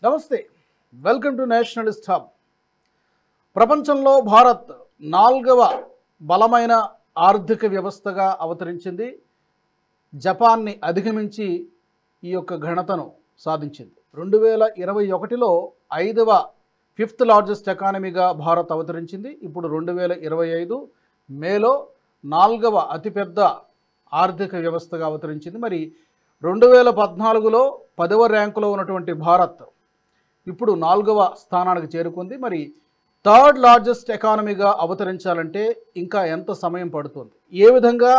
నమస్తే, welcome to Nationalist hub. ప్రపంచంలో భారత్ 4వ బలమైన ఆర్థిక వ్యవస్థగా అవతరించింది. జపాన్ని అధిగమించి ఈ యొక్క ఘనతను సాధించింది. 2021లో 5వ ఫిఫ్త్ లార్జెస్ట్ ఎకానమీగా భారత్ అవతరించింది. ఇప్పుడు 2025 మేలో 4వ అతిపెద్ద ఆర్థిక వ్యవస్థగా అవతరించింది. మరి 2014లో 10వ ర్యాంకులో ఉన్నటువంటి భారత్ ఇప్పుడు 4వ స్థానానికి చేరుకుంది. మరి థర్డ్ లార్జెస్ట్ ఎకానమీగా అవతరించాలంటే ఇంకా ఎంత సమయం పడుతుంది? ఏ విధంగా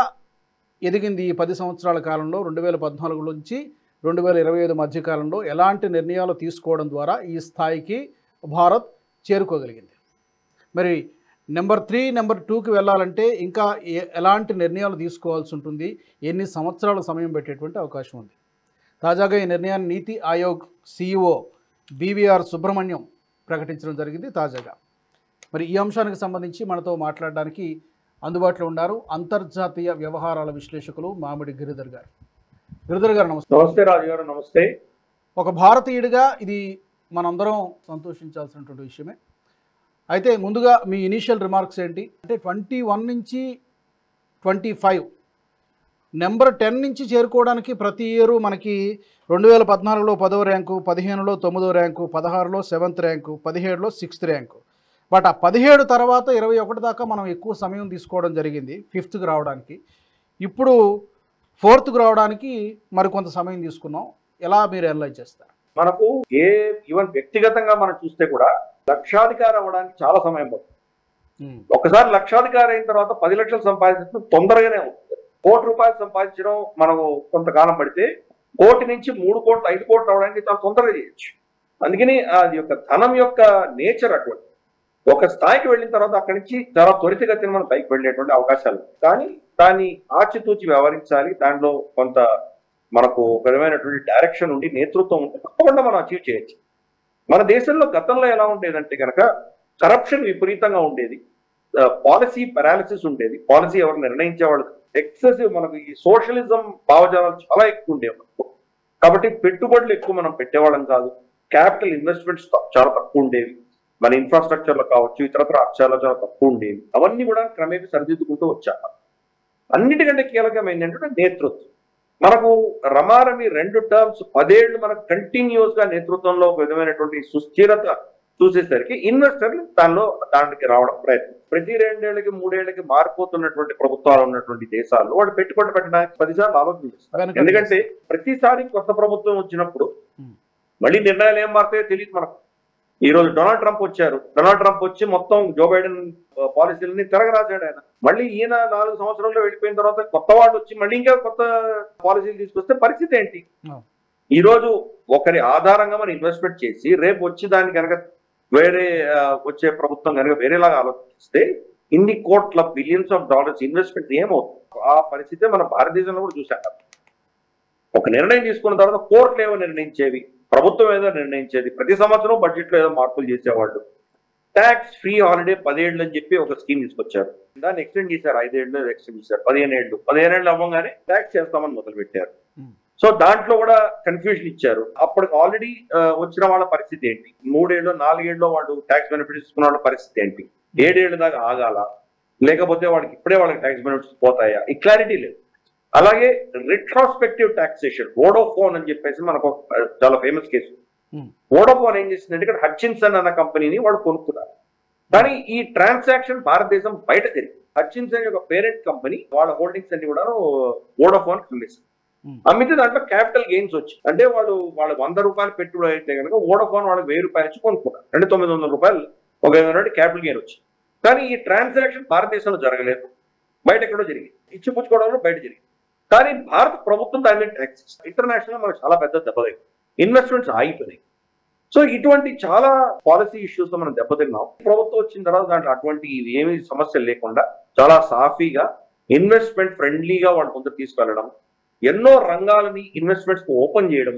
ఎదిగింది ఈ 10 సంవత్సరాల కాలంలో? 2014 నుంచి 2025 మధ్య కాలంలో ఎలాంటి నిర్ణయాలు తీసుకోవడం ద్వారా ఈ స్థాయికి భారత్ చేరుకోగలిగింది? మరి నెంబర్ 3, నెంబర్ 2కి వెళ్ళాలంటే ఇంకా ఎలాంటి నిర్ణయాలు తీసుకోవాల్సి ఉంటుంది? ఎన్ని సంవత్సరాల సమయం పెట్టేటువంటి అవకాశం ఉంది? తాజాగా ఈ నిర్ణయాన్ని నీతి ఆయోగ్ CEO BVR సుబ్రహ్మణ్యం ప్రకటించడం జరిగింది తాజాగా. మరి ఈ అంశానికి సంబంధించి మనతో మాట్లాడడానికి అందుబాటులో ఉన్నారు అంతర్జాతీయ వ్యవహారాల విశ్లేషకులు మామిడి గిరిధర్ గారు. గిరిధర్ గారు నమస్తే. నమస్తే రాజు గారు. నమస్తే. ఒక భారతీయుడిగా ఇది మనందరం సంతోషించాల్సినటువంటి విషయమే. అయితే ముందుగా మీ ఇనీషియల్ రిమార్క్స్ ఏంటి? అంటే 21 నుంచి 25 నెంబర్ 10 నుంచి చేరుకోవడానికి ప్రతి ఇయరు మనకి 2014లో 10వ ర్యాంకు, 15లో 9వ ర్యాంకు, 16లో 7th ర్యాంకు, 17లో 6th ర్యాంకు. బట్ ఆ 17 తర్వాత 21 దాకా మనం ఎక్కువ సమయం తీసుకోవడం జరిగింది 5థ్కి రావడానికి. ఇప్పుడు 4థ్కి రావడానికి మరికొంత సమయం తీసుకున్నాం. ఎలా మీరు అనలైజ్ చేస్తారు? మనకు ఈవెన్ వ్యక్తిగతంగా మనం చూస్తే కూడా లక్షాధికారి అవ్వడానికి చాలా సమయం పడుతుంది. ఒకసారి లక్షాధికారి అయిన తర్వాత 10 లక్షలు సంపాదించడం తొందరగానే అవుతుంది. ₹1 సంపాదించడం మనకు కొంతకాలం పడితే 1 కోటి నుంచి 3 కోట్లు 5 కోట్లు అవడానికి చాలా తొందరగా చేయొచ్చు. అందుకని అది యొక్క ధనం యొక్క నేచర్ అటువంటి. ఒక స్థాయికి వెళ్ళిన తర్వాత అక్కడి నుంచి చాలా త్వరితగతిన మనం పైకి వెళ్ళేటువంటి అవకాశాలు. కానీ దాన్ని ఆచితూచి వ్యవహరించాలి. దానిలో కొంత మనకు ఒక విధమైనటువంటి డైరెక్షన్ ఉండి నేతృత్వం ఉంటే తప్పకుండా మనం అచీవ్ చేయొచ్చు. మన దేశంలో గతంలో ఎలా ఉండేదంటే కనుక కరప్షన్ విపరీతంగా ఉండేది, పాలసీ పారాలిసిస్ ఉండేది. పాలసీ ఎవరు నిర్ణయించేవాళ్ళు ఎక్సెసివ్, మనకు ఈ సోషలిజం భావజాలాలు చాలా ఎక్కువ ఉండేవి. కాబట్టి పెట్టుబడులు ఎక్కువ మనం పెట్టేవాళ్ళం కాదు. క్యాపిటల్ ఇన్వెస్ట్మెంట్స్ చాలా తక్కువ ఉండేవి. మన ఇన్ఫ్రాస్ట్రక్చర్ లో కావచ్చు, ఇతరత్ర చాలా చాలా తక్కువ ఉండేవి. అవన్నీ కూడా క్రమేపీ సరిదిద్దుకుంటూ వచ్చాక అన్నిటికంటే కీలకం ఏంటంటే నేతృత్వం. మనకు రమారమి 2 టర్మ్స్ 10 ఏళ్ళు మనకు కంటిన్యూస్ గా నేతృత్వంలో ఒక విధమైనటువంటి సుస్థిరత చూసేసరికి ఇన్వెస్టర్లు దానికి రావడం ప్రయత్నం. ప్రతి 2 ఏళ్ళకి 3 ఏళ్ళకి మారిపోతున్నటువంటి ప్రభుత్వాలు ఉన్నటువంటి దేశాల్లో వాళ్ళు పెట్టుబడి పెట్టడానికి 10 సార్లు ఆలోచిస్తారు. ఎందుకంటే ప్రతిసారి కొత్త ప్రభుత్వం వచ్చినప్పుడు మళ్ళీ నిర్ణయాలు ఏం మారుతాయో తెలియదు మనకు. ఈ రోజు డొనాల్డ్ ట్రంప్ వచ్చారు. డొనాల్డ్ ట్రంప్ వచ్చి మొత్తం జో బైడెన్ పాలసీలని తిరగరాశాడు ఆయన. మళ్ళీ ఈయన 4 సంవత్సరాల్లో వెళ్ళిపోయిన తర్వాత కొత్త వాళ్ళు వచ్చి మళ్ళీ ఇంకా కొత్త పాలసీలు తీసుకొస్తే పరిస్థితి ఏంటి? ఈ రోజు ఒకరి ఆధారంగా మనం ఇన్వెస్ట్మెంట్ చేసి రేపు వచ్చి దాన్ని కనుక వేరే వచ్చే ప్రభుత్వం కనుక వేరేలాగా ఆలోచిస్తే ఇన్ని కోట్ల బిలియన్స్ ఆఫ్ డాలర్స్ ఇన్వెస్ట్మెంట్ ఏమవుతుంది? ఆ పరిస్థితే మన భారతదేశంలో కూడా చూశాక. ఒక నిర్ణయం తీసుకున్న తర్వాత కోర్టులు ఏమో నిర్ణయించేవి, ప్రభుత్వం ఏదో నిర్ణయించేది. ప్రతి సంవత్సరం బడ్జెట్ లో ఏదో మార్పులు చేసేవాళ్ళు. ట్యాక్స్ ఫ్రీ హాలిడే 10 ఏళ్ళు అని చెప్పి ఒక స్కీమ్ తీసుకొచ్చారు. దాన్ని ఎక్స్టెండ్ చేశారు. 5 ఏళ్ళు ఎక్స్టెండ్ చేశారు. 15 ఏళ్ళు. 15 ఏళ్ళు అవ్వగానే ట్యాక్స్ చేస్తామని మొదలు పెట్టారు. సో దాంట్లో కూడా కన్ఫ్యూజన్ ఇచ్చారు. అప్పటికి ఆల్రెడీ వచ్చిన వాళ్ళ పరిస్థితి ఏంటి? 3 ఏళ్ళు 4 ఏళ్ళు వాళ్ళు ట్యాక్స్ బెనిఫిట్స్ తీసుకున్న వాళ్ళ పరిస్థితి ఏంటి? 7 ఏళ్ళ దాకా ఆగాల, లేకపోతే వాళ్ళకి ఇప్పుడే వాళ్ళకి ట్యాక్స్ బెనిఫిట్స్ పోతాయా? ఈ క్లారిటీ లేదు. అలాగే రిట్రాస్పెక్టివ్ టాక్సేషన్, వోడాఫోన్ అని చెప్పేసి మనకు చాలా ఫేమస్ కేసు. వోడాఫోన్ ఏం చేసిందంటే ఇక్కడ హట్చిన్సన్ అన్న కంపెనీని వాళ్ళు కొనుక్కున్నారు. కానీ ఈ ట్రాన్సాక్షన్ భారతదేశం బయట జరిగింది. హట్చిన్సన్ యొక్క పేరెంట్ కంపెనీ వాళ్ళ హోల్డింగ్స్ అన్ని కూడా వోడాఫోన్ అమ్మేసింది. అమ్మితే దాంట్లో క్యాపిటల్ గెయిన్స్ వచ్చి, అంటే వాళ్ళు ₹100 పెట్టుబడి అయితే కనుక వోడాఫోన్ వాళ్ళకి ₹1000 నుంచి కొనుక్కున్నారు. అంటే ₹900 ఒక క్యాపిటల్ గెయిన్ వచ్చి. కానీ ఈ ట్రాన్సాక్షన్ భారతదేశంలో జరగలేదు, బయట ఎక్కడో జరిగింది. ఇచ్చిపుచ్చుకోవడంలో బయట జరిగింది. కానీ భారత ప్రభుత్వం దాని మీద ట్యాక్స్ ఇంటర్నేషనల్ మనకు చాలా పెద్ద దెబ్బతింది. ఇన్వెస్ట్మెంట్స్ ఆగిపోయినాయి. సో ఇటువంటి చాలా పాలసీ ఇష్యూస్ మనం దెబ్బతిన్నాం. ప్రభుత్వం వచ్చిన తర్వాత దాంట్లో అటువంటి ఏమీ సమస్యలు లేకుండా చాలా సాఫీగా ఇన్వెస్ట్మెంట్ ఫ్రెండ్లీగా వాళ్ళు ముందుకు తీసుకెళ్లడం, ఎన్నో రంగాలని ఇన్వెస్ట్మెంట్స్ ఓపెన్ చేయడం,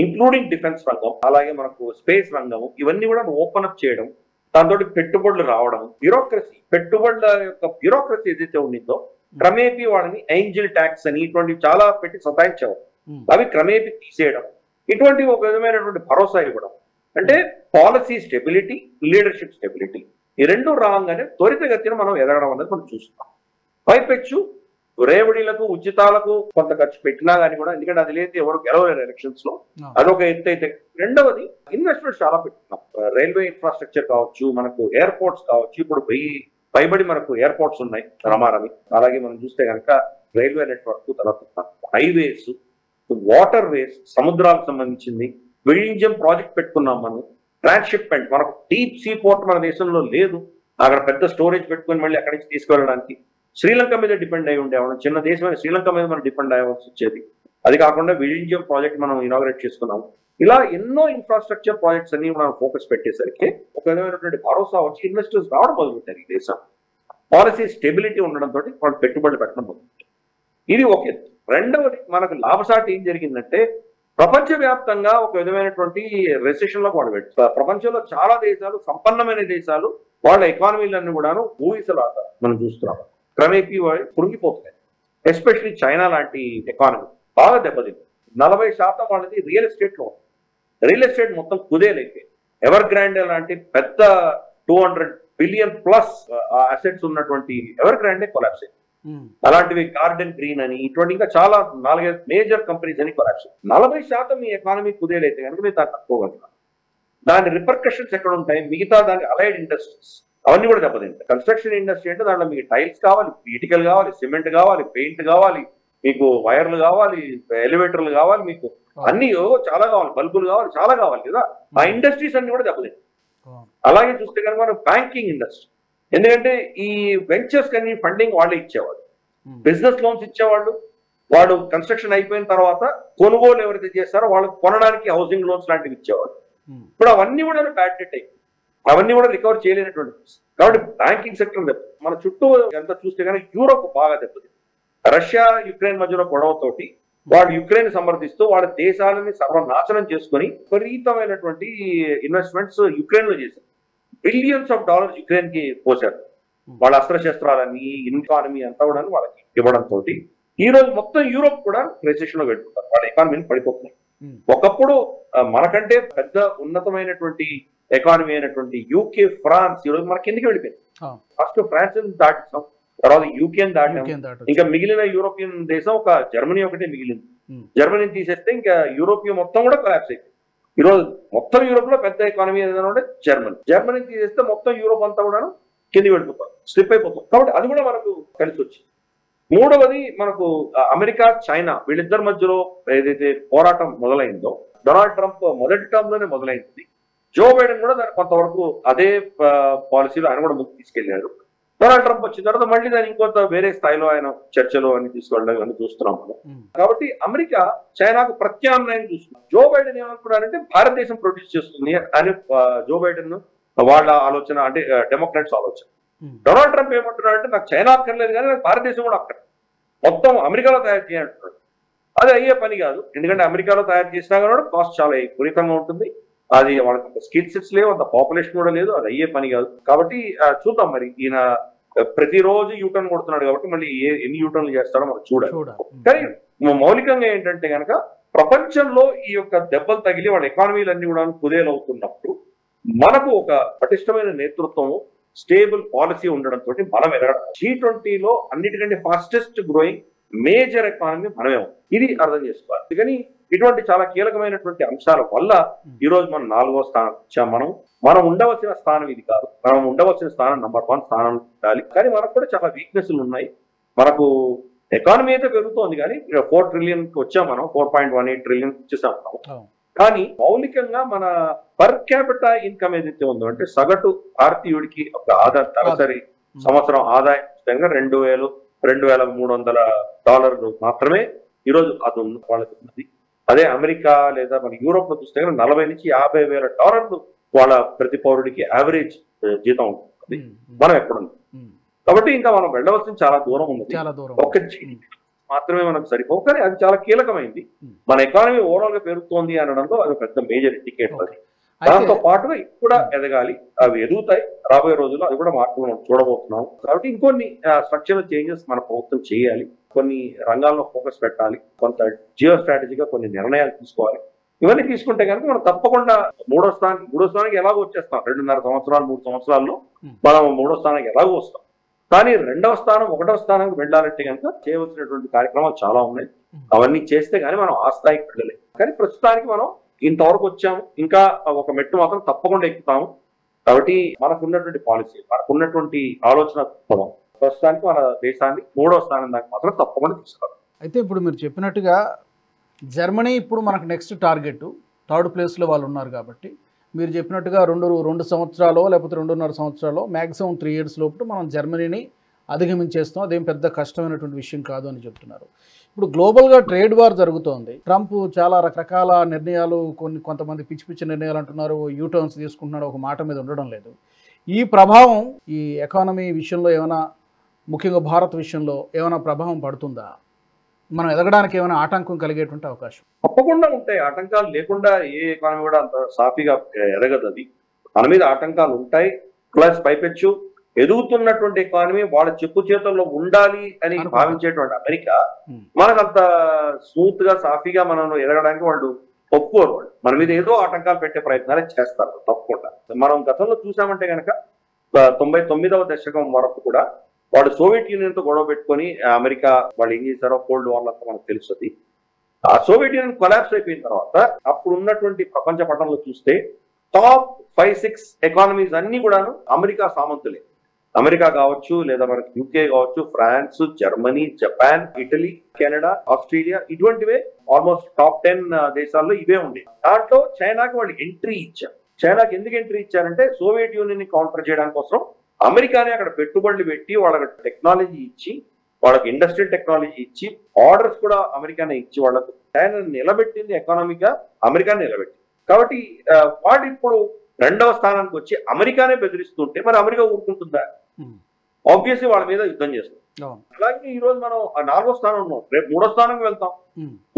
ఇంక్లూడింగ్ డిఫెన్స్ రంగం, అలాగే మనకు స్పేస్ రంగం, ఇవన్నీ కూడా ఓపెన్ అప్ చేయడం, దాంతో పెట్టుబడులు రావడం, బ్యూరోక్రసీ, పెట్టుబడుల యొక్క బ్యూరోక్రసీ ఏదైతే ఉండిందో క్రమేపీ వాళ్ళని ఏంజిల్ ట్యాక్స్ అని ఇటువంటివి చాలా పెట్టి సతాయించేవారు. అవి క్రమేపీ తీసేయడం, ఇటువంటి ఒక విధమైనటువంటి భరోసా ఇవ్వడం. అంటే పాలసీ స్టెబిలిటీ, లీడర్షిప్ స్టెబిలిటీ ఈ రెండు రాగానే త్వరితగతిన మనం ఎదగడం అనేది మనం చూస్తున్నాం. పైపెచ్చు రేవడీలకు ఉచితాలకు కొంత ఖర్చు పెట్టినా కానీ కూడా, ఎందుకంటే అది లేదు ఎవరు గెలవలేరు ఎలక్షన్స్ లో, అదొక ఎత్తు అయితే. రెండవది ఇన్వెస్ట్మెంట్ చాలా పెట్టుకున్నాం. రైల్వే ఇన్ఫ్రాస్ట్రక్చర్ కావచ్చు, మనకు ఎయిర్పోర్ట్స్ కావచ్చు. ఇప్పుడు పైబడి మనకు ఎయిర్పోర్ట్స్ ఉన్నాయి రమారమి. అలాగే మనం చూస్తే కనుక రైల్వే నెట్వర్క్, తర్వాత హైవేస్, వాటర్ వేస్, సముద్రాలకు సంబంధించింది విలింజియం ప్రాజెక్ట్ పెట్టుకున్నాం మనం. ట్రాన్స్షిప్మెంట్ మనకు డీప్ సీ పోర్ట్ మన దేశంలో లేదు, అక్కడ పెద్ద స్టోరేజ్ పెట్టుకుని మళ్ళీ అక్కడి నుంచి తీసుకెళ్ళడానికి శ్రీలంక మీద డిపెండ్ అయి ఉండేవాళ్ళం. చిన్న దేశమైన శ్రీలంక మీద మనం డిపెండ్ అయ్యాల్సి వచ్చేది. అది కాకుండా విలింజియం ప్రాజెక్ట్ మనం ఇనాగ్రేట్ చేసుకున్నాం. ఇలా ఎన్నో ఇన్ఫ్రాస్ట్రక్చర్ ప్రాజెక్ట్స్ అన్ని మనం ఫోకస్ పెట్టేసరికి ఒక విధమైనటువంటి భరోసా వచ్చి ఇన్వెస్టర్స్ రావడం మొదలుపెట్టారు ఈ దేశం. పాలసీ స్టెబిలిటీ ఉండడంతో వాళ్ళు పెట్టుబడులు పెట్టడం మొదలుపెట్టారు. ఇది ఒక ఎత్తు. రెండవది మనకు లాభసాటి ఏం జరిగిందంటే ప్రపంచవ్యాప్తంగా ఒక విధమైనటువంటి రెసెషన్ లో వాళ్ళు పెట్టారు. ప్రపంచంలో చాలా దేశాలు, సంపన్నమైన దేశాలు, వాళ్ళ ఎకానమీలన్నీ కూడాను ఊహిసలాగా మనం చూస్తున్నాం. క్రమేపీ పురుగిపోతున్నాయి. ఎస్పెషలీ చైనా లాంటి ఎకానమీ బాగా దెబ్బతింది. 40% వాళ్ళది రియల్ ఎస్టేట్ లో ఉంది. రియల్ ఎస్టేట్ మొత్తం కుదేలైతే ఎవర్ గ్రాండ్ లాంటి పెద్ద 200 బిలియన్ ప్లస్ అసెట్స్ ఉన్నటువంటి ఎవర్ గ్రాండే కొలాప్స్ అయింది. అలాంటివి గార్డెన్ గ్రీన్ అని ఇటువంటి ఇంకా చాలా 4-5 మేజర్ కంపెనీస్ అని కొలాప్స్. 40% మీ ఎకానమీ కుదేలైతే కనుక మీరు దాన్ని తట్టుకోగలుగుతారు. దాని రిపర్కషన్స్ ఎక్కడ ఉంటాయి? మిగతా దాని అలైడ్ ఇండస్ట్రీస్ అవన్నీ కూడా దెబ్బతింటాయి. కన్స్ట్రక్షన్ ఇండస్ట్రీ అంటే దాంట్లో మీకు టైల్స్ కావాలి, ఇటుకలు కావాలి, సిమెంట్ కావాలి, పెయింట్ కావాలి, మీకు వైర్లు కావాలి, ఎలివేటర్లు కావాలి, మీకు అన్ని చాలా కావాలి, బల్బులు కావాలి, చాలా కావాలి కదా. ఆ ఇండస్ట్రీస్ అన్ని కూడా దెబ్బతింటాయి. అలాగే చూస్తే కనుక మనం బ్యాంకింగ్ ఇండస్ట్రీ, ఎందుకంటే ఈ వెంచర్స్ కానీ ఫండింగ్ వాళ్ళే ఇచ్చేవాళ్ళు, బిజినెస్ లోన్స్ ఇచ్చేవాళ్ళు. వాడు కన్స్ట్రక్షన్ అయిపోయిన తర్వాత కొనుగోలు ఎవరైతే చేస్తారో వాళ్ళకి కొనడానికి హౌసింగ్ లోన్స్ లాంటివి ఇచ్చేవాళ్ళు. ఇప్పుడు అవన్నీ కూడా బ్యాడ్ డెట్ అయిపోయి అవన్నీ కూడా రికవర్ చేయలేనటువంటి. కాబట్టి బ్యాంకింగ్ సెక్టర్ మన చుట్టూ ఎంత చూస్తే కానీ యూరోప్ బాగా దెబ్బతింది. రష్యా యుక్రెయిన్ మధ్యలో గొడవతోటి వాడు యుక్రెయిన్ సమర్థిస్తూ వాళ్ళ దేశాలని సర్వనాశనం చేసుకుని విపరీతమైనటువంటి ఇన్వెస్ట్మెంట్స్ యుక్రెయిన్ లో చేశారు. బిలియన్స్ ఆఫ్ డాలర్స్ యుక్రెయిన్ కి పోశారు. వాళ్ళ అస్త్రశస్త్రాలని, ఎకానమీ అంతా కూడా వాళ్ళకి ఇవ్వడంతో ఈ రోజు మొత్తం యూరోప్ కూడా రెసెషన్ లో పెట్టుకుంటారు. వాళ్ళ ఎకానమీని పడిపోతున్నాయి. ఒకప్పుడు మనకంటే పెద్ద ఉన్నతమైనటువంటి ఎకానమీ అయినటువంటి యూకే, ఫ్రాన్స్ ఈ రోజు మనకి ఎందుకు వెళ్ళిపోయింది? ఫస్ట్ ఫ్రాన్స్ దాటిస్తాం, తర్వాత యూకేని దాటాం, ఇంకా మిగిలిన యూరోపియన్ దేశం ఒక జర్మనీ ఒకటే మిగిలింది. జర్మనీని తీసేస్తే ఇంకా యూరోపియన్ మొత్తం కూడా కొలాప్స్ అయిపోయింది. ఈ రోజు మొత్తం యూరోప్ లో పెద్ద ఎకానమీ ఏదైనా ఉంటే జర్మనీని తీసేస్తే మొత్తం యూరోప్ అంతా కూడా కింది వెళ్ళిపోతాం, స్లిప్ అయిపోతాం. కాబట్టి అది కూడా మనకు కలిసి వచ్చింది. మూడవది మనకు అమెరికా, చైనా వీళ్ళిద్దరి మధ్యలో ఏదైతే పోరాటం మొదలైందో, డొనాల్డ్ ట్రంప్ మొదటి టర్మ్ లోనే మొదలైంది. జో బైడెన్ కూడా దాన్ని కొంతవరకు అదే పాలసీలో ఆయన కూడా ముందుకు తీసుకెళ్లారు. డొనాల్డ్ ట్రంప్ వచ్చిన తర్వాత మళ్ళీ దాన్ని ఇంకొంత వేరే స్థాయిలో ఆయన చర్చలు అని తీసుకెళ్ళడం అని చూస్తున్నాం మనం. కాబట్టి అమెరికా చైనాకు ప్రత్యామ్నాయం చూస్తున్నాం. జో బైడెన్ ఏమనుకున్నారంటే భారతదేశం ప్రొడ్యూస్ చేస్తుంది అని జో బైడెన్ వాళ్ళ ఆలోచన, అంటే డెమోక్రాట్స్ ఆలోచన. డొనాల్డ్ ట్రంప్ ఏమంటున్నాడంటే నాకు చైనా అక్కర్లేదు కానీ నాకు భారతదేశం కూడా అక్కడ మొత్తం అమెరికాలో తయారు చేయాలంటున్నాడు. అది అయ్యే పని కాదు, ఎందుకంటే అమెరికాలో తయారు చేసినా కూడా కాస్ట్ చాలా విపరీతంగా ఉంటుంది. అది వాళ్ళకి అంత స్కిల్ సెట్స్ లేవు, అంత పాపులేషన్ కూడా లేదు, అది అయ్యే పని కాదు. కాబట్టి చూద్దాం మరి ఈయన ప్రతిరోజు యూటర్న్ కొడుతున్నాడు కాబట్టి మళ్ళీ ఎన్ని యూటర్న్లు చేస్తాడో మనం చూడాలి. కానీ మౌలికంగా ఏంటంటే కనుక ప్రపంచంలో ఈ యొక్క దెబ్బలు తగిలి వాళ్ళ ఎకానమీలన్నీ కూడా కుదేలవుతున్నప్పుడు మనకు ఒక పటిష్టమైన నేతృత్వము, స్టేబుల్ పాలసీ ఉండడంతో మనం ఎదగడం. G20లో అన్నిటికంటే ఫాస్టెస్ట్ గ్రోయింగ్ మేజర్ ఎకానమీ మనమే. ఇది అర్థం చేసుకోవాలి. కానీ ఇటువంటి చాలా కీలకమైనటువంటి అంశాల వల్ల ఈ రోజు మనం 4వ స్థానం వచ్చాం. మనం ఉండవలసిన స్థానం ఇది కాదు. మనం ఉండవలసిన స్థానం నంబర్ 1 స్థానం ఉండాలి. కానీ మనకు కూడా చాలా వీక్నెస్లు ఉన్నాయి. మనకు ఎకానమీ అయితే పెరుగుతోంది కానీ 4 ట్రిలియన్కి వచ్చాం మనం, 4.18 ట్రిలియన్ వచ్చేసాం మనం. కానీ మౌలికంగా మన పర్ క్యాపిటల్ ఇన్కమ్ ఏదైతే ఉందో, అంటే సగటు భారతీయుడికి ఒక ఆదాయం తలసరి సంవత్సరం ఆదాయం 2,300 మాత్రమే ఈరోజు అది వాళ్ళకి ఉన్నది. అదే అమెరికా లేదా మన యూరోప్ లో చూస్తే 40 నుంచి 50,000 డాలర్లు వాళ్ళ ప్రతి పౌరుడికి యావరేజ్ జీతం ఉంటుంది. మనం ఎక్కడున్నాం కాబట్టి ఇంకా మనం వెళ్ళవలసిన చాలా దూరం ఉన్నది. ఒక జీడిపి మాత్రమే మనకు సరిపోవు, కానీ అది చాలా కీలకమైంది. మన ఎకానమీ ఓవరాల్ గా పెరుగుతోంది అనడంలో అది పెద్ద మేజర్ ఇండికేటర్. అది దాంతో పాటుగా కూడా ఎదగాలి, అవి ఎదుగుతాయి రాబోయే రోజుల్లో, అది కూడా మార్పులు మనం చూడబోతున్నాం. కాబట్టి ఇంకొన్ని స్ట్రక్చరల్ చేంజెస్ మన ప్రభుత్వం చేయాలి, కొన్ని రంగాల్లో ఫోకస్ పెట్టాలి, కొంత జియో స్ట్రాటజీగా కొన్ని నిర్ణయాలు తీసుకోవాలి. ఇవన్నీ తీసుకుంటే కనుక మనం తప్పకుండా మూడో స్థానానికి ఎలాగో వచ్చేస్తాం. 2.5 సంవత్సరాలు 3 సంవత్సరాల్లో మనం మూడో స్థానానికి ఎలాగో వస్తాం. కానీ రెండవ స్థానం 1వ స్థానానికి వెళ్ళాలంటే కనుక చేయవలసినటువంటి కార్యక్రమాలు చాలా ఉన్నాయి. అవన్నీ చేస్తే కానీ మనం ఆ స్థాయికి వెళ్ళలేము. కానీ ప్రస్తుతానికి మనం ఇంతవరకు వచ్చాము, ఇంకా ఒక మెట్టు మాత్రం తప్పకుండా ఎక్కుతాము. కాబట్టి మనకున్నటువంటి పాలసీ, మనకున్నటువంటి ఆలోచన ప్రస్తుతానికి మన దేశాన్ని 3వ స్థానం దాకా మాత్రం తప్పకుండా తీసుకురావాలి. అయితే ఇప్పుడు మీరు చెప్పినట్టుగా జర్మనీ ఇప్పుడు మనకు నెక్స్ట్ టార్గెట్ 3rd ప్లేస్లో వాళ్ళు ఉన్నారు. కాబట్టి మీరు చెప్పినట్టుగా 2 సంవత్సరాలు లేకపోతే 2.5 సంవత్సరాలు మ్యాక్సిమం 3 years లోపు మనం జర్మనీని అధిగమించేస్తాం. అదేం పెద్ద కష్టమైనటువంటి విషయం కాదు అని చెప్తున్నారు. ఇప్పుడు గ్లోబల్గా ట్రేడ్ వార్ జరుగుతోంది. ట్రంప్ చాలా రకరకాల నిర్ణయాలు, కొంతమంది పిచ్చి పిచ్చి నిర్ణయాలు అంటున్నారు, యూటర్న్స్ తీసుకుంటున్నాడు, ఒక మాట మీద ఉండడం లేదు. ఈ ప్రభావం ఈ ఎకానమీ విషయంలో ఏమైనా, ముఖ్యంగా భారత్ విషయంలో ఏమైనా ప్రభావం పడుతుందా? మనం ఎదగడానికి ఏమైనా ఆటంకం కలిగేటువంటి అవకాశం? తప్పకుండా ఉంటాయి. ఆటంకాలు లేకుండా ఏ ఎకానమీ కూడా అంత సాఫీగా ఎదగదు. అది మన మీద ఆటంకాలు ఉంటాయి. ప్లస్ పైపెచ్చు ఎదుగుతున్నటువంటి ఎకానమీ వాళ్ళ చెప్పు చేతుల్లో ఉండాలి అని భావించేటువంటి అమెరికా మనకంత స్మూత్ గా సాఫీగా మనం ఎదగడానికి వాళ్ళు ఒప్పుకోరు. మన మీద ఏదో ఆటంకాలు పెట్టే ప్రయత్నాలే చేస్తారు తప్పకుండా. మనం గతంలో చూసామంటే కనుక 99వ దశకం వరకు కూడా వాడు సోవియట్ యూనియన్ తో గొడవ పెట్టుకొని అమెరికా వాళ్ళు ఏం చేశారో కోల్డ్ వార్ అంతా మనకు తెలుస్తుంది. ఆ సోవియట్ యూనియన్ కొలాప్స్ అయిపోయిన తర్వాత అప్పుడు ఉన్నటువంటి ప్రపంచ పటంలో చూస్తే టాప్ 5-6 ఎకానమీస్ అన్ని కూడాను అమెరికా సామంతులే. అమెరికా కావచ్చు, లేదా మనకి యూకే కావచ్చు, France, Germany, Japan, Italy, Canada, Australia, ఇటువంటివే ఆల్మోస్ట్ టాప్ 10 దేశాల్లో ఇవే ఉండే. దాంట్లో చైనాకి వాళ్ళు ఎంట్రీ ఇచ్చారు. చైనాకి ఎందుకు ఎంట్రీ ఇచ్చారంటే సోవియట్ యూనియన్ ని కౌంటర్ చేయడానికి కోసం అమెరికానే అక్కడ పెట్టుబడులు పెట్టి వాళ్ళకి టెక్నాలజీ ఇచ్చి, వాళ్ళకి ఇండస్ట్రియల్ టెక్నాలజీ ఇచ్చి, ఆర్డర్స్ కూడా అమెరికానే ఇచ్చి వాళ్ళకు చైనా నిలబెట్టింది. ఎకానమీగా అమెరికానే నిలబెట్టింది. కాబట్టి వాడు ఇప్పుడు 2వ స్థానానికి వచ్చి అమెరికానే బెదిరిస్తుంటే మరి అమెరికా ఊరుకుంటుందా? ఆబ్వియస్లీ వాళ్ళ మీద యుద్ధం చేస్తాం. అలాగే ఈ రోజు మనం 4వ స్థానం ఉన్నాం, రేపు 3వ స్థానానికి వెళ్తాం.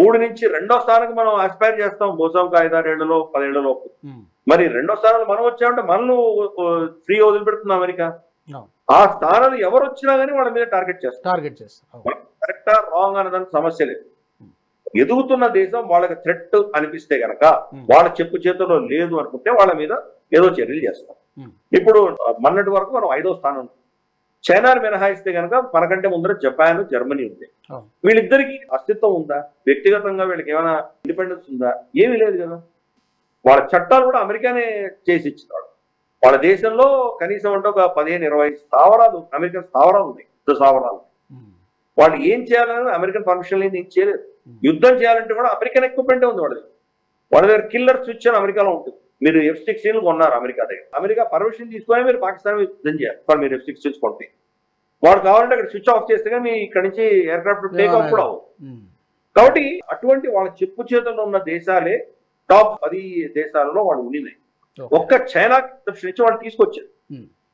3 నుంచి 2వ స్థానానికి మనం ఆస్పైర్ చేస్తాం బహుశా 5-6 ఏళ్లలో 10 ఏళ్ల లోపు. మరి 2వ స్థానంలో మనం వచ్చామంటే మనల్ని ఫ్రీ వదిలిపెడుతుంది అమెరికా. ఆ స్థానాలు ఎవరు వచ్చినా కానీ వాళ్ళ మీద టార్గెట్ చేస్తారు. కరెక్టా రాంగ్ అన్నదానికి సమస్య లేదు. ఎదుగుతున్న దేశం వాళ్ళకి థ్రెట్ అనిపిస్తే గనక, వాళ్ళ చెప్పు చేతుల్లో లేదు అనుకుంటే వాళ్ళ మీద ఏదో చర్యలు చేస్తాం. ఇప్పుడు మొన్నటి వరకు మనం 5వ స్థానం, చైనాను మినహాయిస్తే కనుక మనకంటే ముందర జపాన్, జర్మనీ ఉంది. వీళ్ళిద్దరికి అస్తిత్వం ఉందా? వ్యక్తిగతంగా వీళ్ళకి ఏమైనా ఇండిపెండెన్స్ ఉందా? ఏమీ లేదు కదా. వాళ్ళ చట్టాలు కూడా అమెరికానే చేసి ఇచ్చినాడు. వాళ్ళ దేశంలో కనీసం అంటే ఒక 15-20 స్థావరాలు, అమెరికన్ స్థావరాలు ఉన్నాయి, యుద్ధ స్థావరాలు. వాళ్ళు ఏం చేయాలని అమెరికన్ పర్మిషన్ లేదు, ఏం చేయలేదు. యుద్ధం చేయాలంటే కూడా అమెరికన్ ఎక్విప్మెంటే ఉంది వాళ్ళ దగ్గర కిల్లర్ స్విచ్ అని అమెరికాలో ఉంటుంది. మీరు F-16 కొన్నారు అమెరికా దగ్గర, అమెరికా పర్మిషన్ తీసుకొని మీరు పాకిస్తాన్ యుద్ధం చేయాలి. మీరు F-16 కొంటే వాడు కావాలంటే అక్కడ స్విచ్ ఆఫ్ చేస్తే మీ ఇక్కడ నుంచి ఎయిర్ క్రాఫ్ట్ టేక్ ఆఫ్ కూడా అవ్వదు. కాబట్టి అటువంటి వాళ్ళ చెప్పు చేతుల్లో ఉన్న దేశాలే టాప్ 10 దేశాలలో వాళ్ళు ఉండినాయి. ఒక్క చైనా నుంచి వాళ్ళు తీసుకొచ్చారు.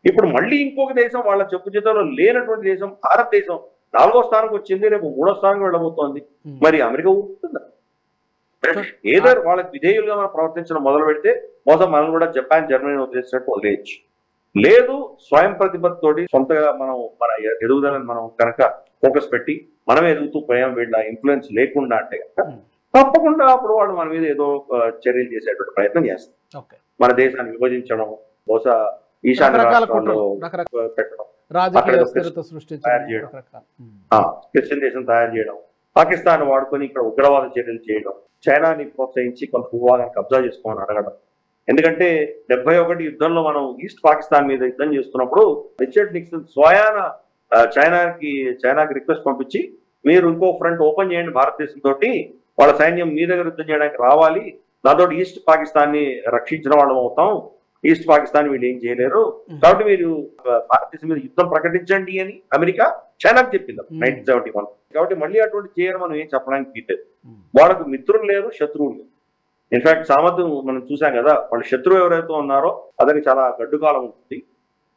ఇప్పుడు మళ్ళీ ఇంకొక దేశం వాళ్ళ చెప్పు చేతుల్లో లేనటువంటి దేశం భారతదేశం 4వ స్థానానికి వచ్చింది, రేపు 3వ స్థానానికి వెళ్ళబోతోంది. మరి అమెరికా ఊరుకుంటుందా? ఏదో వాళ్ళకి విధేయులుగా మనం ప్రవర్తించడం మొదలు పెడితే మోసం మనం కూడా జపాన్, జర్మనీ వదిలేసినట్టు వదిలేయచ్చు. లేదు, స్వయం ప్రతిపత్తితోటి సొంతగా మనం మన ఎదుగుదలని మనం కనుక ఫోకస్ పెట్టి మనమే ఎదుగుతూ పోయాం, వీళ్ళ ఇన్ఫ్లుయెన్స్ లేకుండా అంటే కనుక తప్పకుండా అప్పుడు వాళ్ళు మన మీద ఏదో చర్యలు చేసేటువంటి ప్రయత్నం చేస్తారు. మన దేశాన్ని విభజించడం, బహుశా ఈశాన్య రాష్ట్రాల్లో పెట్టడం, క్రిస్టియన్ దేశం తయారు చేయడం, పాకిస్తాన్ వాడుకొని ఇక్కడ ఉగ్రవాద చర్యలు చేయడం, చైనాని ప్రోత్సహించి కొంత భూభాగాన్ని కబ్జా చేసుకోమని అడగడం. ఎందుకంటే 71 యుద్ధంలో మనం ఈస్ట్ పాకిస్తాన్ మీద యుద్ధం చేస్తున్నప్పుడు రిచర్డ్ నిక్సన్ స్వయాన చైనాకి రిక్వెస్ట్ పంపించి, మీరు ఇంకో ఫ్రంట్ ఓపెన్ చేయండి భారతదేశంతో, వాళ్ళ సైన్యం మీ దగ్గర యుద్ధం చేయడానికి రావాలి, దాంతో ఈస్ట్ పాకిస్తాన్ ని రక్షించిన వాళ్ళం అవుతాం, ఈస్ట్ పాకిస్తాన్ వీళ్ళు ఏం చేయలేరు, కాబట్టి మీరు భారతదేశం మీద యుద్ధం ప్రకటించండి అని అమెరికా చైనాకు చెప్పింది 1971. కాబట్టి మళ్ళీ అటువంటి చేయడం మనం ఏం చెప్పడానికి వీల్లేదు. వాళ్ళకు మిత్రులు లేరు, శత్రువులు లేరు. ఇన్ఫాక్ట్ సామర్థ్యం మనం చూసాం కదా, వాళ్ళు శత్రువు ఎవరైతే ఉన్నారో అతనికి చాలా గడ్డు కాలం ఉంటుంది.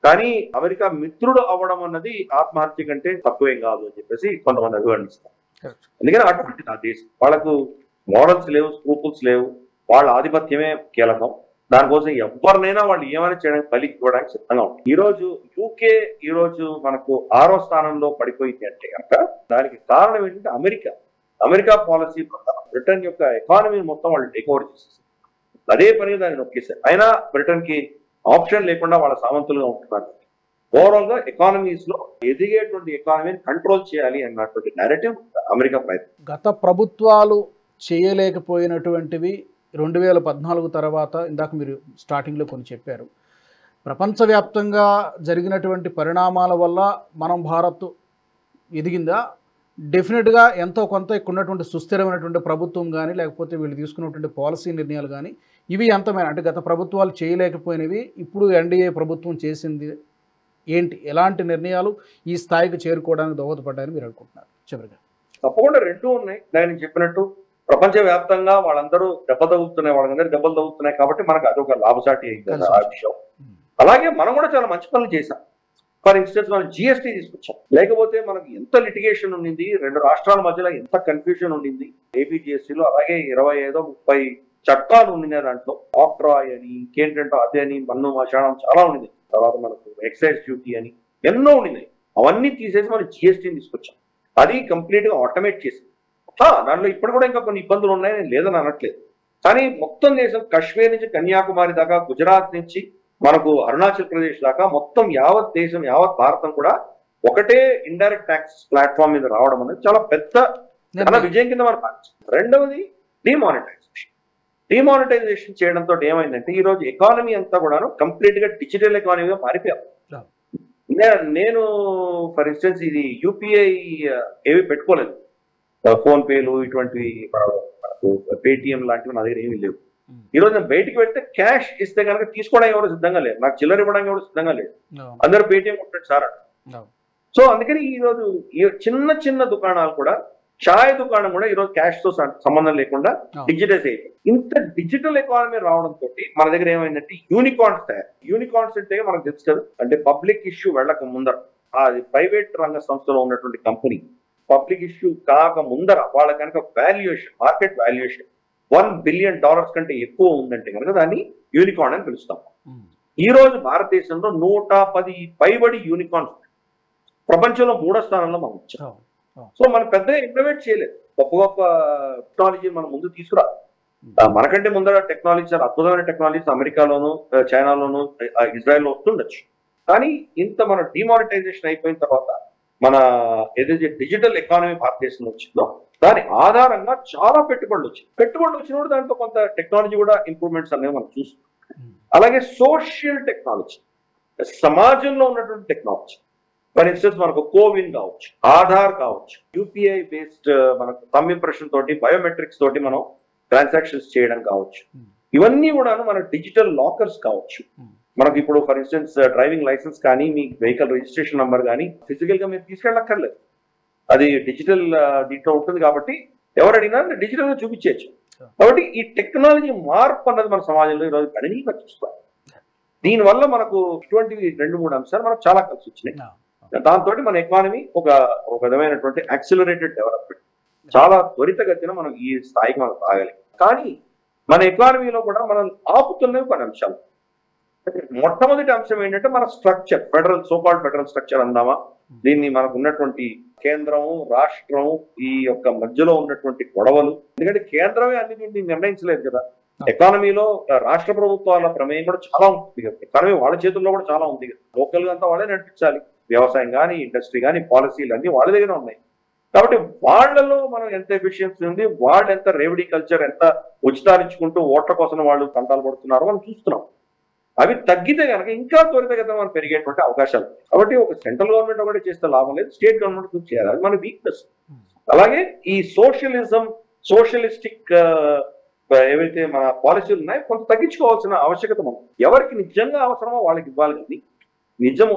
కానీ అమెరికా మిత్రుడు అవ్వడం అన్నది ఆత్మహత్య కంటే తక్కువేం కాదు అని చెప్పేసి కొంతమంది అభివర్ణిస్తారు. ఎందుకంటే అటువంటి నా దేశం వాళ్ళకు మోరల్స్ లేవు, స్క్రూపుల్స్ లేవు, వాళ్ళ ఆధిపత్యమే కీలకం. దానికోసం ఎవరినైనా వాళ్ళు ఏమైనా చేయడానికి బలి ఇవ్వడానికి సిద్ధంగా ఉంటుంది. ఈ రోజు యూకే ఈ రోజు మనకు 6వ స్థానంలో పడిపోయింది అంటే కనుక దానికి కారణం ఏంటంటే అమెరికా అమెరికా పాలసీ ప్రకారం బ్రిటన్ యొక్క ఎకానమీ మొత్తం వాళ్ళు టేక్ ఓవర్ చేసేసారు. అదే పని దాన్ని నొక్కేశారు. అయినా బ్రిటన్ కి ఆప్షన్ లేకుండా వాళ్ళ సామంతులుగా ఉంటున్నారు. ఓవరాల్ గా ఎకానమీస్ లో ఎదిగేటువంటి ఎకానమీని కంట్రోల్ చేయాలి అన్నటువంటి నేరేటివ్ అమెరికా ప్రయత్నం. గత ప్రభుత్వాలు చేయలేకపోయినటువంటివి 2014 తర్వాత ఇందాక మీరు స్టార్టింగ్లో కొన్ని చెప్పారు. ప్రపంచవ్యాప్తంగా జరిగినటువంటి పరిణామాల వల్ల మనం భారత్ ఎదిగిందా? డెఫినెట్గా ఎంతో కొంత ఇక్కడ ఉన్నటువంటి సుస్థిరమైనటువంటి ప్రభుత్వం కానీ లేకపోతే వీళ్ళు తీసుకున్నటువంటి పాలసీ నిర్ణయాలు కానీ ఇవి ఎంతమైనా అంటే గత ప్రభుత్వాలు చేయలేకపోయినవి ఇప్పుడు ఎన్డీఏ ప్రభుత్వం చేసింది ఏంటి? ఎలాంటి నిర్ణయాలు ఈ స్థాయికి చేరుకోవడానికి దోహదపడ్డాయని మీరు అనుకుంటున్నారు? చివరిగా తప్పకుండా రెండూ ఉన్నాయి. నేను చెప్పినట్టు ప్రపంచవ్యాప్తంగా వాళ్ళందరూ వాళ్ళందరూ దెబ్బలు తగ్గుతున్నాయి కాబట్టి మనకు అదొక లాభసాటి అయింది ఆ విషయం. అలాగే మనం కూడా చాలా మంచి పనులు చేశాం. ఫర్ ఇన్స్టెన్స్ మనం జిఎస్టీ తీసుకొచ్చాం. లేకపోతే మనకి ఎంత లిటిగేషన్ ఉండింది, రెండు రాష్ట్రాల మధ్యలో ఎంత కన్ఫ్యూజన్ ఉండింది ఏపీ జిఎస్టీలో. అలాగే 25-30 చట్టాలు ఉండినాయి దాంట్లో. ఆక్ట్రాయ్ అని ఇంకేంటంటే అదే అని మన్ను మశానం చాలా ఉండింది. తర్వాత మనకు ఎక్సైజ్ డ్యూటీ అని ఎన్నో ఉండినాయి. అవన్నీ తీసేసి మనం జిఎస్టీని తీసుకొచ్చాం. అది కంప్లీట్ గా ఆటోమేట్ చేసింది. దాంట్లో ఇప్పుడు కూడా ఇంకా కొన్ని ఇబ్బందులు ఉన్నాయని లేదని అనట్లేదు. కానీ మొత్తం దేశం కాశ్మీర్ నుంచి కన్యాకుమారి దాకా, గుజరాత్ నుంచి మనకు అరుణాచల్ ప్రదేశ్ దాకా మొత్తం యావత్ దేశం యావత్ భారతం కూడా ఒకటే ఇండైరెక్ట్ ట్యాక్స్ ప్లాట్ఫామ్ మీద రావడం అనేది చాలా పెద్ద విజయం కింద మనం భావించాం. రెండవది డిమానిటైజేషన్. డిమానిటైజేషన్ చేయడంతో ఏమైందంటే ఈ రోజు ఎకానమీ అంతా కూడా కంప్లీట్ గా డిజిటల్ ఎకానమీగా మారిపోయాం. నేను ఫర్ ఇన్స్టెన్స్ ఇది యూపీఐ ఏవి పెట్టుకోలేదు. ఫోన్ పేలు ఇటువంటివి మనకు పేటిఎం లాంటివి నా దగ్గర ఏమీ లేవు. ఈ రోజు నేను బయటికి వెళ్తే క్యాష్ ఇస్తే కనుక తీసుకోవడానికి ఎవరు సిద్ధంగా లేరు, నాకు చిల్లర ఇవ్వడానికి ఎవరు సిద్ధంగా లేరు. అందరూ పేటిఎం ఉంటాడు సార్ అంట. సో అందుకని ఈ రోజు చిన్న చిన్న దుకాణాలు కూడా, చాయ్ దుకాణం కూడా ఈరోజు క్యాష్ తో సంబంధం లేకుండా డిజిటైజ్ అయిపోయింది. ఇంత డిజిటల్ ఎకానమీ రావడంతో మన దగ్గర ఏమైందంటే యూనికార్న్స్ తయారు. యూనికార్న్స్ అంటే మనకు తెలుసు కదా, అంటే పబ్లిక్ ఇష్యూ వెళ్ళక ముందర అది ప్రైవేట్ రంగ సంస్థలో ఉన్నటువంటి కంపెనీ పబ్లిక్ ఇష్యూ కాక ముందర వాళ్ళ కనుక వాల్యుయేషన్, మార్కెట్ వాల్యుయేషన్ $1 బిలియన్ కంటే ఎక్కువ ఉందంటే కనుక దాన్ని యూనికార్న్ అని పిలుస్తాం. ఈ రోజు భారతదేశంలో 110 పైబడి యూనికార్న్స్ ప్రపంచంలో 3వ స్థానంలో మనం వచ్చాం. సో మనం పెద్దగా ఇంప్లిమెంట్ చేయలేదు. గొప్ప గొప్ప టెక్నాలజీ మనం ముందు తీసుకురా. మనకంటే ముందర టెక్నాలజీ చాలా అద్భుతమైన టెక్నాలజీస్ అమెరికాలోను, చైనాలోను, ఇజ్రాయెల్లో వస్తుండొచ్చు. కానీ ఇంత మన డిమానిటైజేషన్ అయిపోయిన తర్వాత మన ఏదైతే డిజిటల్ ఎకానమీ భారతదేశంలో వచ్చిందో దాని ఆధారంగా చాలా పెట్టుబడులు వచ్చినప్పుడు దాంట్లో కొంత టెక్నాలజీ కూడా ఇంప్రూవ్మెంట్స్ అనేవి మనం చూస్తున్నాం. అలాగే సోషల్ టెక్నాలజీ, సమాజంలో ఉన్నటువంటి టెక్నాలజీ. ఫర్ ఇన్స్టెన్స్ మనకు కోవిన్ కావచ్చు, ఆధార్ కావచ్చు, యూపీఐ బేస్డ్ మనకు థంబ్ ఇంప్రెషన్ తోటి, బయోమెట్రిక్స్ తోటి మనం ట్రాన్సాక్షన్స్ చేయడం కావచ్చు. ఇవన్నీ కూడా మన డిజిటల్ లాకర్స్ కావచ్చు. మనకి ఇప్పుడు ఫర్ ఇన్స్టెన్స్ డ్రైవింగ్ లైసెన్స్ కానీ, మీ వెహికల్ రిజిస్ట్రేషన్ నంబర్ కానీ ఫిజికల్ గా మీరు తీసుకెళ్ళక్కర్లేదు, అది డిజిటల్ దీంట్లో ఉంటుంది. కాబట్టి ఎవరు అడిగినా డిజిటల్ గా చూపించవచ్చు. కాబట్టి ఈ టెక్నాలజీ మార్పు అన్నది మన సమాజంలో ఈరోజు గణనీయంగా చూసుకోవాలి. దీనివల్ల మనకు ఇటువంటివి 2-3 అంశాలు మనకు చాలా కలిసి వచ్చినాయి. దాంతో మన ఎకానమీ ఒక విధమైనటువంటి యాక్సిలరేటెడ్ డెవలప్మెంట్, చాలా త్వరితగతిన మనం ఈ స్థాయికి మనం రాగాలి. కానీ మన ఎకానమీలో కూడా మనం ఆపుతున్నవి కొన్ని అంశాలు. మొట్టమొదటి అంశం ఏంటంటే మన స్ట్రక్చర్, సోకాల్డ్ ఫెడరల్ స్ట్రక్చర్ అందామా. దీన్ని మనకు ఉన్నటువంటి కేంద్రము, రాష్ట్రం, ఈ యొక్క మధ్యలో ఉన్నటువంటి గొడవలు. ఎందుకంటే కేంద్రమే అన్ని దీన్ని నిర్ణయించలేదు కదా. ఎకానమీలో రాష్ట్ర ప్రభుత్వాల ప్రమేయం కూడా చాలా ఉంటుంది కదా. ఎకానమీ వాళ్ళ చేతుల్లో కూడా చాలా ఉంది కదా. లోకల్ గా అంతా వాళ్ళే నడిపించాలి. వ్యవసాయం కానీ, ఇండస్ట్రీ కానీ, పాలసీలు అన్ని వాళ్ళ దగ్గర ఉన్నాయి. కాబట్టి వాళ్లలో మనం ఎంత ఎఫిషియన్సీ ఉంది, వాళ్ళు ఎంత రేవడీ కల్చర్, ఎంత ఉచితాలించుకుంటూ ఓట్ల కోసం వాళ్ళు తంటాలు పడుతున్నారో మనం చూస్తున్నాం. అవి తగ్గితే కనుక ఇంకా త్వరితగతిన మనం పెరిగేటువంటి అవకాశాలు. కాబట్టి ఒక సెంట్రల్ గవర్నమెంట్ ఒకటి చేస్తే లాభం లేదు, స్టేట్ గవర్నమెంట్ చేయాలి. అది మన వీక్నెస్. అలాగే ఈ సోషలిస్టిక్ ఏవైతే మన పాలసీలు ఉన్నాయో కొంత తగ్గించుకోవాల్సిన ఆవశ్యకత మనం. ఎవరికి నిజంగా అవసరమో వాళ్ళకి ఇవ్వాలి. కానీ నిజం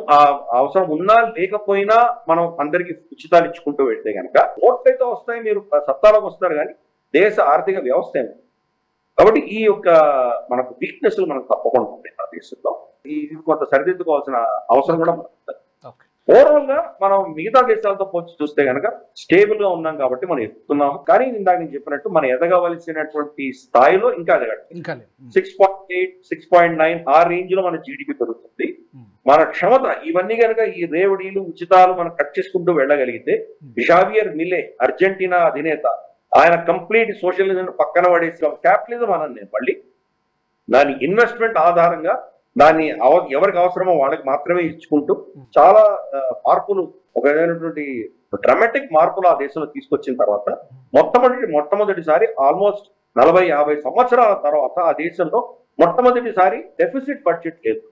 అవసరం ఉన్నా లేకపోయినా మనం అందరికి ఉచితాలు ఇచ్చుకుంటూ వెళ్తే కనుక ఓట్లయితే వస్తాయి, మీరు సత్తాలోకి వస్తారు, కానీ దేశ ఆర్థిక వ్యవస్థ ఏమో. కాబట్టి ఈ యొక్క మనకు వీక్నెస్ మనకు తప్పకుండా ఉంటాయి మన దేశంలో. ఇది కొంత సరిదిద్దుకోవాల్సిన అవసరం కూడా మనకు ఉంటుంది. ఓవరాల్ గా మనం మిగతా దేశాలతో పోల్చి చూస్తే కనుక స్టేబుల్ గా ఉన్నాం కాబట్టి మనం ఎదుగుతున్నాము. కానీ ఇందాక నేను చెప్పినట్టు మనం ఎదగవలసినటువంటి స్థాయిలో ఇంకా ఎదగదు. 6.8, 6.9 ఆ రేంజ్ లో మన జీడిపి పెరుగుతుంది. మన క్షమత ఇవన్నీ కనుక ఈ రేవడీలు, ఉచితాలు మనం కట్ చేసుకుంటూ వెళ్ళగలిగితే, జావియర్ మిలే అర్జెంటీనా అధినేత ఆయన కంప్లీట్ సోషలిజం పక్కన పడేసి క్యాపిటలిజం అన్నాను నేను మళ్ళీ. దాని ఇన్వెస్ట్మెంట్ ఆధారంగా దాన్ని ఎవరికి అవసరమో వాళ్ళకి మాత్రమే ఇచ్చుకుంటూ చాలా మార్పులు, ఒక విధమైనటువంటి డ్రామాటిక్ మార్పులు ఆ దేశంలో తీసుకొచ్చిన తర్వాత మొట్టమొదటిసారి ఆల్మోస్ట్ 40-50 సంవత్సరాల తర్వాత ఆ దేశంలో మొట్టమొదటిసారి డెఫిసిట్ బడ్జెట్ లేదు.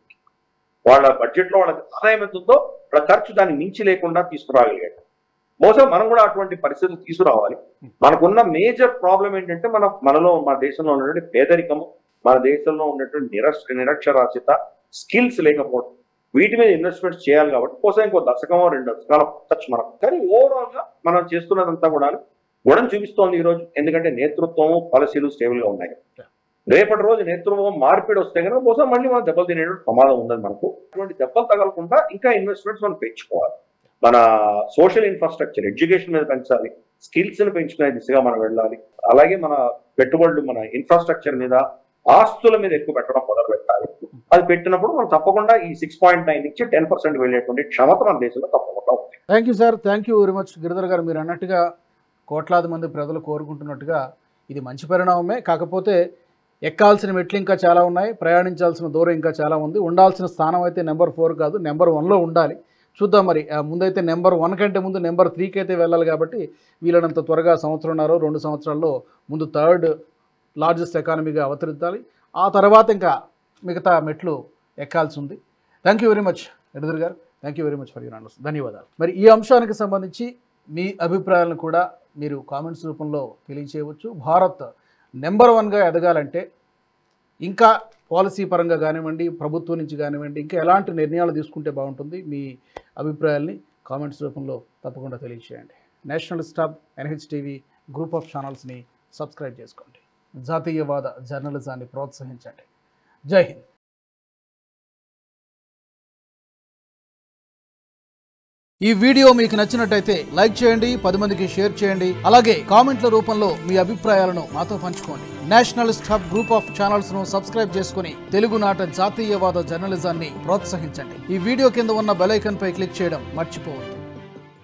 వాళ్ళ బడ్జెట్ లో వాళ్ళకి ఆదాయం ఎంత ఉందో వాళ్ళ ఖర్చు దాన్ని మించి లేకుండా తీసుకురాగలిగాడు. బహుశా మనం కూడా అటువంటి పరిస్థితులు తీసుకురావాలి. మనకున్న మేజర్ ప్రాబ్లం ఏంటంటే మన దేశంలో ఉన్నటువంటి పేదరికము, మన దేశంలో ఉన్నటువంటి నిరక్షరాస్యత, స్కిల్స్ లేకపోవడం. వీటి మీద ఇన్వెస్ట్మెంట్స్ చేయాలి కాబట్టి కోసం ఇంకో దశకమో 2 దశకాల ఖర్చు మనం. కానీ ఓవరాల్ గా మనం చేస్తున్నదంతా కూడా గుణం చూపిస్తోంది ఈ రోజు. ఎందుకంటే నేతృత్వము, పాలసీలు స్టేబుల్ గా ఉన్నాయి. రేపటి రోజు నేతృత్వం మార్పిడి వస్తే కనుక బహుశా మళ్ళీ మనం దెబ్బలు తినేటువంటి ప్రమాదం ఉండదు మనకు. అటువంటి దెబ్బలు తగలకుండా ఇంకా ఇన్వెస్ట్మెంట్స్ మనం పెంచుకోవాలి. మన సోషల్ ఇన్ఫ్రాస్ట్రక్చర్, ఎడ్యుకేషన్ మీద పెంచాలి, స్కిల్స్ ని పెంచుకునే దిశగా మనం వెళ్ళాలి. అలాగే మన పెట్టుబడులు, మన ఇన్ఫ్రాస్ట్రక్చర్ మీద, ఆస్తుల మీద ఎక్కువ పెట్టడం మొదలు పెట్టాలి. అది పెట్టినప్పుడు మనం తప్పకుండా ఈ 6.9 నుంచి 10% వెళ్ళేటువంటి క్షమత మన దేశంలో తప్పకుండా ఉంది. Thank you sir, thank you very much. Giridhar గారు, మీరు అన్నట్టుగా కోట్లాది మంది ప్రజలు కోరుకుంటున్నట్టుగా ఇది మంచి పరిణామమే. కాకపోతే ఎక్కాల్సిన మెట్లు ఇంకా చాలా ఉన్నాయి, ప్రయాణించాల్సిన దూరం ఇంకా చాలా ఉంది. ఉండాల్సిన స్థానం అయితే నెంబర్ 4 కాదు, నెంబర్ 1లో ఉండాలి. చూద్దాం మరి. ముందైతే నెంబర్ 1 కంటే ముందు నెంబర్ 3కి అయితే వెళ్ళాలి. కాబట్టి వీలైనంత త్వరగా 1-2 సంవత్సరాల్లో ముందు 3rd లార్జెస్ట్ ఎకానమీగా అవతరించాలి. ఆ తర్వాత ఇంకా మిగతా మెట్లు ఎక్కాల్సి ఉంది. Thank you very much Giridhar garu, thank you very much for your answers. ధన్యవాదాలు. మరి ఈ అంశానికి సంబంధించి మీ అభిప్రాయాలను కూడా మీరు కామెంట్స్ రూపంలో తెలియచేయవచ్చు. భారత్ నెంబర్ 1గా ఎదగాలంటే ఇంకా పాలసీ పరంగా కానివ్వండి, ప్రభుత్వం నుంచి కానివ్వండి, ఇంకా ఎలాంటి నిర్ణయాలు తీసుకుంటే బాగుంటుంది, మీ అభిప్రాయాల్ని కామెంట్స్ రూపంలో తప్పకుండా తెలియచేయండి. Nationalist hub NHTV group of ఛానల్స్ని సబ్స్క్రైబ్ చేసుకోండి. జాతీయవాద జర్నలిజాన్ని ప్రోత్సహించండి. జై హింద్. ఈ వీడియో మీకు నచ్చినట్టయితే లైక్ చేయండి, 10 మందికి షేర్ చేయండి. అలాగే కామెంట్ల రూపంలో మీ అభిప్రాయాలను మాతో పంచుకోండి. Nationalist hub group of channels ను సబ్స్క్రైబ్ చేసుకుని తెలుగునాట జాతీయవాద జర్నలిజాన్ని ప్రోత్సహించండి. ఈ వీడియో కింద ఉన్న బెల్ ఐకాన్ పై క్లిక్ చేయడం మర్చిపోవద్దు.